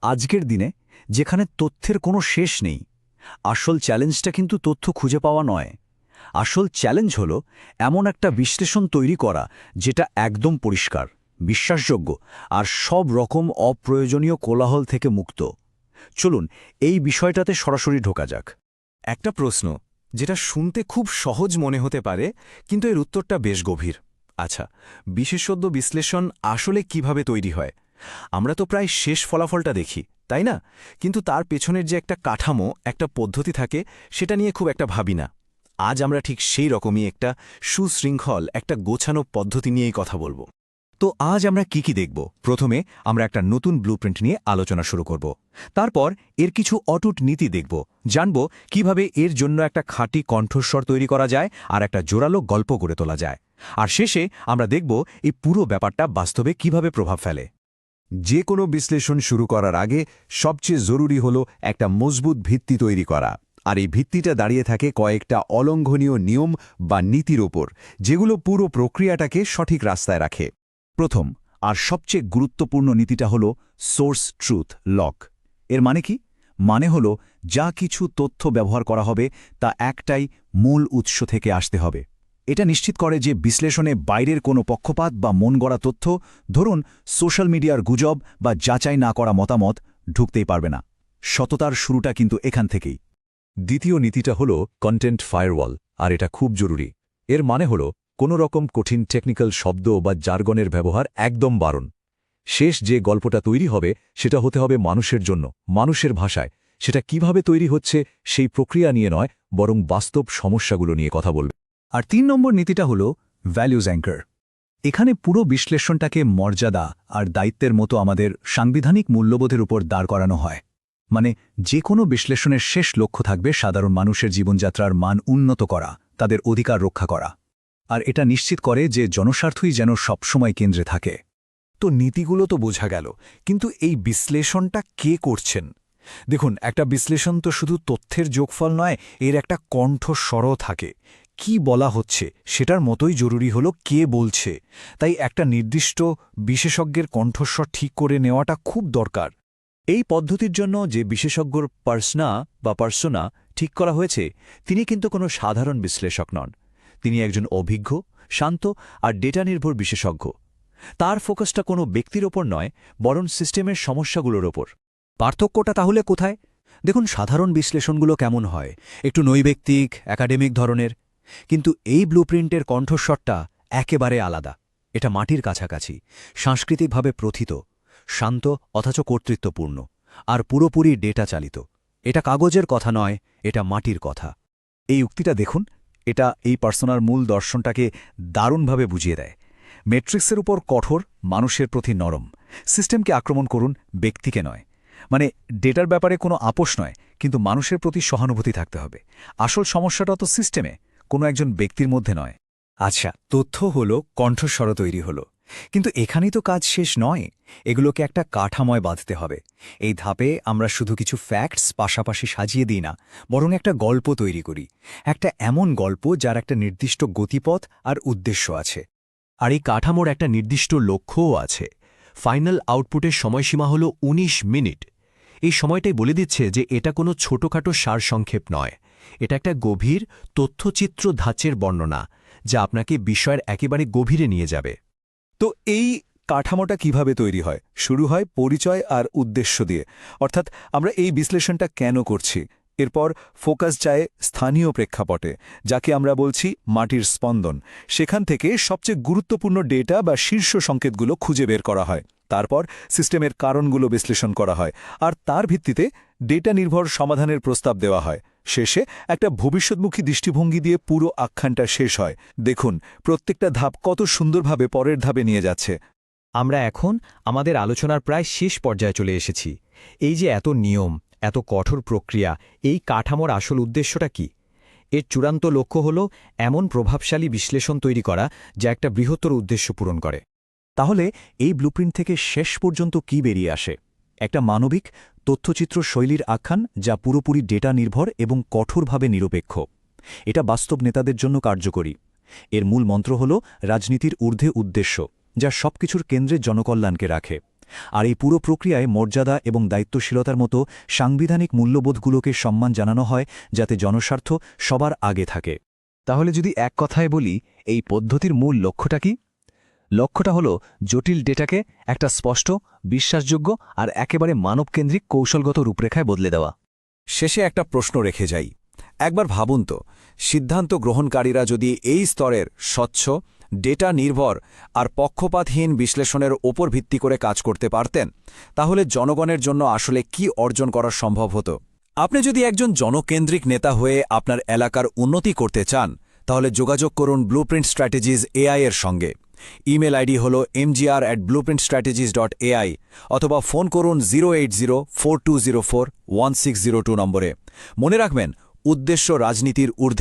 আজকের দিনে যেখানে তথ্যের কোনো শেষ নেই, আসল চ্যালেঞ্জটা কিন্তু তথ্য খুঁজে পাওয়া নয়। আসল চ্যালেঞ্জ হলো এমন একটা বিশ্লেষণ তৈরি করা যেটা একদম পরিষ্কার, বিশ্বাসযোগ্য আর সব রকম অপ্রয়োজনীয় কোলাহল থেকে মুক্ত। চলুন এই বিষয়টাতে সরাসরি ঢোকা যাক। একটা প্রশ্ন যেটা শুনতে খুব সহজ মনে হতে পারে, কিন্তু এর উত্তরটা বেশ গভীর। আচ্ছা, বিশেষজ্ঞ বিশ্লেষণ আসলে কিভাবে তৈরি হয়? আমরা তো প্রায় শেষ ফলাফলটা দেখি, তাই না? কিন্তু তার পেছনের যে একটা কাঠামো, একটা পদ্ধতি থাকে, সেটা নিয়ে খুব একটা ভাবি না। আজ আমরা ঠিক সেই রকমই একটা সুশৃঙ্খল, একটা গোছানো পদ্ধতি নিয়েই কথা বলবো। তো আজ আমরা কি দেখব? প্রথমে আমরা একটা নতুন ব্লুপ্রিন্ট নিয়ে আলোচনা শুরু করব। তারপর এর কিছু অটুট নীতি দেখব, জানব কিভাবে এর জন্য একটা খাঁটি কণ্ঠস্বর তৈরি করা যায় আর একটা জোরালো গল্প গড়ে তোলা যায়। আর শেষে আমরা দেখব এই পুরো ব্যাপারটা বাস্তবে কিভাবে প্রভাব ফেলে। যে কোনো বিশ্লেষণ শুরু করার আগে সবচেয়ে জরুরি হলো একটা মজবুত ভিত্তি তৈরি করা। আর এই ভিত্তিটা দাঁড়িয়ে থাকে কয়েকটা অলঙ্ঘনীয় নিয়ম বা নীতির ওপর, যেগুলো পুরো প্রক্রিয়াটাকে সঠিক রাস্তায় রাখে। প্রথম আর সবচেয়ে গুরুত্বপূর্ণ নীতিটা হলো সোর্স ট্রুথ লক। এর মানে কি? মানে হলো যা কিছু তথ্য ব্যবহার করা হবে তা একটাই মূল উৎস থেকে আসতে হবে। এটা নিশ্চিত করে যে বিশ্লেষণে বাইরের কোনো পক্ষপাত বা মন গড়া তথ্য, ধরুন সোশ্যাল মিডিয়ার গুজব বা যাচাই না করা মতামত, ঢুকতেই পারবে না। সততার শুরুটা কিন্তু এখান থেকেই। দ্বিতীয় নীতিটা হলো কন্টেন্ট ফায়ারওয়াল, আর এটা খুব জরুরি। এর মানে হলো কোনো রকম কঠিন টেকনিক্যাল শব্দ বা জার্গনের ব্যবহার একদম বারণ। শেষ যে গল্পটা তৈরি হবে সেটা হতে হবে মানুষের জন্য, মানুষের ভাষায়। সেটা কিভাবে তৈরি হচ্ছে সেই প্রক্রিয়া নিয়ে নয়, বরং বাস্তব সমস্যাগুলো নিয়ে কথা বলবে। আর ৩ নম্বর নীতিটা হলো ভ্যালুজ অ্যাঙ্কার। এখানে পুরো বিশ্লেষণটাকে মর্যাদা আর দায়িত্বের মতো আমাদের সাংবিধানিক মূল্যবোধের উপর দাঁড় করানো হয়। মানে যে কোনো বিশ্লেষণের শেষ লক্ষ্য থাকবে সাধারণ মানুষের জীবনযাত্রার মান উন্নত করা, তাদের অধিকার রক্ষা করা। আর এটা নিশ্চিত করে যে জনস্বার্থই যেন সবসময় কেন্দ্রে থাকে। তো নীতিগুলো তো বোঝা গেল, কিন্তু এই বিশ্লেষণটা কে করছেন? দেখুন, একটা বিশ্লেষণ তো শুধু তথ্যের যোগফল নয়, এর একটা কণ্ঠস্বরও থাকে। কি বলা হচ্ছে সেটার মতোই জরুরি হলো কে বলছে। তাই একটা নির্দিষ্ট বিশেষজ্ঞের কণ্ঠস্বর ঠিক করে নেওয়াটা খুব দরকার। এই পদ্ধতির জন্য যে বিশেষজ্ঞর পার্সোনা ঠিক করা হয়েছে, তিনি কিন্তু কোনো সাধারণ বিশ্লেষক নন। তিনি একজন অভিজ্ঞ, শান্ত আর ডেটা নির্ভর বিশেষজ্ঞ। তার ফোকাসটা কোনো ব্যক্তির ওপর নয়, বরং সিস্টেমের সমস্যাগুলোর ওপর। পার্থক্যটা তাহলে কোথায়? দেখুন, সাধারণ বিশ্লেষণগুলো কেমন হয়, একটু নৈবেক্তিক, একাডেমিক ধরনের। কিন্তু এই ব্লুপ্রিন্টের কণ্ঠস্বরটা একেবারে আলাদা। এটা মাটির কাছাকাছি, সাংস্কৃতিকভাবে প্রথিত, শান্ত অথচ কর্তৃত্বপূর্ণ, আর পুরোপুরি ডেটা চালিত। এটা কাগজের কথা নয়, এটা মাটির কথা। এই উক্তিটা দেখুন, এটা এই পার্সোনার মূল দর্শনটাকে দারুণভাবে বুঝিয়ে দেয়। মেট্রিক্সের উপর কঠোর, মানুষের প্রতি নরম। সিস্টেমকে আক্রমণ করুন, ব্যক্তিকে নয়। মানে ডেটার ব্যাপারে কোনো আপোষ নয়, কিন্তু মানুষের প্রতি সহানুভূতি থাকতে হবে। আসল সমস্যাটা তো সিস্টেমে, কোনো একজন ব্যক্তির মধ্যে নয়। আচ্ছা, তথ্য হলো, কণ্ঠস্বর তৈরি হলো, কিন্তু এখানেই তো কাজ শেষ নয়। এগুলোকে একটা কাঠামোয় বাঁধতে হবে। এই ধাপে আমরা শুধু কিছু ফ্যাক্টস পাশাপাশি সাজিয়ে দিই না, বরং একটা গল্প তৈরি করি। একটা এমন গল্প যার একটা নির্দিষ্ট গতিপথ আর উদ্দেশ্য আছে। আর এই কাঠামোর একটা নির্দিষ্ট লক্ষ্যও আছে। ফাইনাল আউটপুটের সময়সীমা হল ১৯ মিনিট। এই সময়টাই বলে দিচ্ছে যে এটা কোনো ছোটখাটো সারসংক্ষেপ নয়। এটা একটা গভীর তথ্যচিত্র ধাঁচের বর্ণনা, যা আপনাকে বিষয়ের একেবারে গভীরে নিয়ে যাবে। তো এই কাঠামোটা কিভাবে তৈরি হয়? শুরু হয় পরিচয় আর উদ্দেশ্য দিয়ে, অর্থাৎ আমরা এই বিশ্লেষণটা কেন করছি। এরপর ফোকাস যায় স্থানীয় প্রেক্ষাপটে, যাকে আমরা বলছি মাটির স্পন্দন। সেখান থেকে সবচেয়ে গুরুত্বপূর্ণ ডেটা বা শীর্ষ সংকেতগুলো খুঁজে বের করা হয়। তারপর সিস্টেমের কারণগুলো বিশ্লেষণ করা হয়, আর তার ভিত্তিতে ডেটা নির্ভর সমাধানের প্রস্তাব দেওয়া হয়। শেষে একটা ভবিষ্যৎমুখী দৃষ্টিভঙ্গি দিয়ে পুরো আখ্যানটা শেষ হয়। দেখুন, প্রত্যেকটা ধাপ কত সুন্দরভাবে পরের ধাপে নিয়ে যাচ্ছে। আমরা এখন আমাদের আলোচনার প্রায় শেষ পর্যায়ে চলে এসেছি। এই যে এত নিয়ম, এত কঠোর প্রক্রিয়া, এই কাঠামোর আসল উদ্দেশ্যটা কি? এর চূড়ান্ত লক্ষ্য হল এমন প্রভাবশালী বিশ্লেষণ তৈরি করা যা একটা বৃহত্তর উদ্দেশ্য পূরণ করে। তাহলে এই ব্লুপ্রিন্ট থেকে শেষ পর্যন্ত কি বেরিয়ে আসে? একটা মানবিক তথ্যচিত্র শৈলীর আখ্যান যা পুরোপুরি ডেটা নির্ভর এবং কঠোরভাবে নিরপেক্ষ। এটা বাস্তব নেতাদের জন্য কার্যকরী। এর মূল মন্ত্র হল রাজনীতির ঊর্ধ্বে উদ্দেশ্য, যা সবকিছুর কেন্দ্রে জনকল্যাণকে রাখে। আর এই পুরো প্রক্রিয়ায় মর্যাদা এবং দায়িত্বশীলতার মতো সাংবিধানিক মূল্যবোধগুলোকে সম্মান জানানো হয় যাতে জনস্বার্থ সবার আগে থাকে। তাহলে যদি এক কথায় বলি, এই পদ্ধতির মূল লক্ষ্যটা কি? লক্ষ্যটা হলো জটিল ডেটাকে একটা স্পষ্ট, বিশ্বাসযোগ্য আর একেবারে মানবকেন্দ্রিক কৌশলগত রূপরেখায় বদলে দেওয়া। শেষে একটা প্রশ্ন রেখে যাই। একবার ভাবুন তো, সিদ্ধান্ত গ্রহণকারীরা যদি এই স্তরের স্বচ্ছ, ডেটা নির্ভর আর পক্ষপাতহীন বিশ্লেষণের ওপর ভিত্তি করে কাজ করতে পারতেন, তাহলে জনগণের জন্য আসলে কি অর্জন করা সম্ভব হতো? আপনি যদি একজন জনকেন্দ্রিক নেতা হয়ে আপনার এলাকার উন্নতি করতে চান, তাহলে যোগাযোগ করুন ব্লুপ্রিন্ট স্ট্র্যাটেজিজ এআই এর সঙ্গে। ইমেল আইডি হল mgr@blueprintstrategies.ai অথবা ফোন করুন 08042041602 নম্বরে। মনে রাখবেন, উদ্দেশ্য রাজনীতির ঊর্ধ্বে।